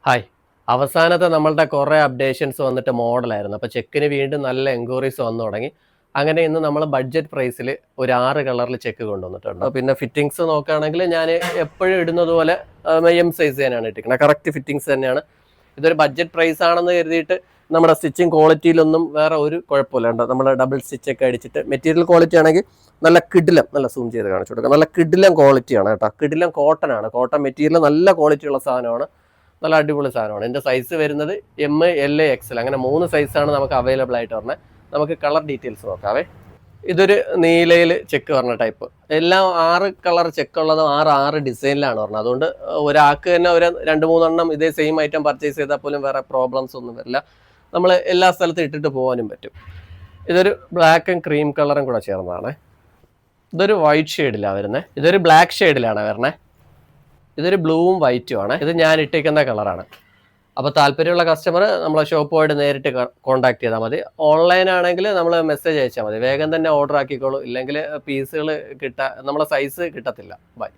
Hi. അവസാനത്തെ നമ്മളുടെ കുറേ അപ്ഡേഷൻസ് വന്നിട്ട് മോഡലായിരുന്നു. അപ്പോൾ ചെക്കിന് വീണ്ടും നല്ല എൻക്വയറീസ് വന്നു തുടങ്ങി. അങ്ങനെ ഇന്ന് നമ്മൾ ബഡ്ജറ്റ് പ്രൈസിൽ ഒരു 6 കളറിൽ ചെക്ക് കൊണ്ടുവന്നിട്ടുണ്ട്. പിന്നെ ഫിറ്റിംഗ്സ് നോക്കുകയാണെങ്കിൽ ഞാൻ എപ്പോഴും ഇടുന്നത് പോലെ എം സൈസ് തന്നെയാണ് ഇട്ടിരിക്കുന്നത്. കറക്റ്റ് ഫിറ്റിംഗ്സ് തന്നെയാണ്. ഇതൊരു ബഡ്ജറ്റ് പ്രൈസ് ആണെന്ന് കരുതിയിട്ട് നമ്മുടെ സ്റ്റിച്ചിങ് ക്വാളിറ്റിയിലൊന്നും വേറെ ഒരു കുഴപ്പമില്ല. ഉണ്ട് നമ്മൾ ഡബിൾ സ്റ്റിച്ചൊക്കെ അടിച്ചിട്ട് മെറ്റീരിയൽ ക്വാളിറ്റി ആണെങ്കിൽ നല്ല കിടിലം, നല്ല സൂം ചെയ്ത് കാണിച്ചു കൊടുക്കുക, നല്ല കിടിലം ക്വാളിറ്റിയാണ് കേട്ടോ. കിടിലം കോട്ടൺ ആണ്. കോട്ടൺ മെറ്റീരിയൽ നല്ല ക്വാളിറ്റി ഉള്ള സാധനമാണ്. നല്ല അടിപൊളി സാധനമാണ്. എൻ്റെ സൈസ് വരുന്നത് എം, എൽ, എക്സൽ, അങ്ങനെ 3 സൈസാണ് നമുക്ക് അവൈലബിൾ ആയിട്ട് പറഞ്ഞത്. നമുക്ക് കളർ ഡീറ്റെയിൽസ് നോക്കാവേ. ഇതൊരു നീലയിൽ ചെക്ക് പറഞ്ഞ ടൈപ്പ്. എല്ലാം 6 കളർ ചെക്ക് ഉള്ളത് 6 ഡിസൈനിലാണ് പറഞ്ഞത്. അതുകൊണ്ട് ഒരാൾക്ക് തന്നെ ഒരു 2-3 ഇതേ സെയിം ഐറ്റം പർച്ചേസ് ചെയ്താൽ പോലും വേറെ പ്രോബ്ലംസ് ഒന്നും വരില്ല. നമ്മൾ എല്ലാ സ്ഥലത്തും ഇട്ടിട്ട് പോകാനും പറ്റും. ഇതൊരു ബ്ലാക്കും ക്രീം കളറും കൂടെ ചേർന്നതാണ്. ഇതൊരു വൈറ്റ് ഷെയ്ഡിലാണ് വരുന്നത്. ഇതൊരു ബ്ലാക്ക് ഷെയ്ഡിലാണ് വരുന്നത്. ഇതൊരു ബ്ലൂവും വൈറ്റും ആണ്. ഇത് ഞാൻ ഇട്ടേക്കുന്ന കളറാണ്. അപ്പോൾ താല്പര്യമുള്ള കസ്റ്റമർ നമ്മളെ ഷോപ്പുമായിട്ട് നേരിട്ട് കോൺടാക്ട് ചെയ്താൽ മതി. ഓൺലൈൻ ആണെങ്കിൽ നമ്മൾ മെസ്സേജ് അയച്ചാൽ മതി. വേഗം തന്നെ ഓർഡർ ആക്കിക്കോളൂ. ഇല്ലെങ്കിൽ പീസുകൾ നമ്മളെ സൈസ് കിട്ടത്തില്ല. ബൈ.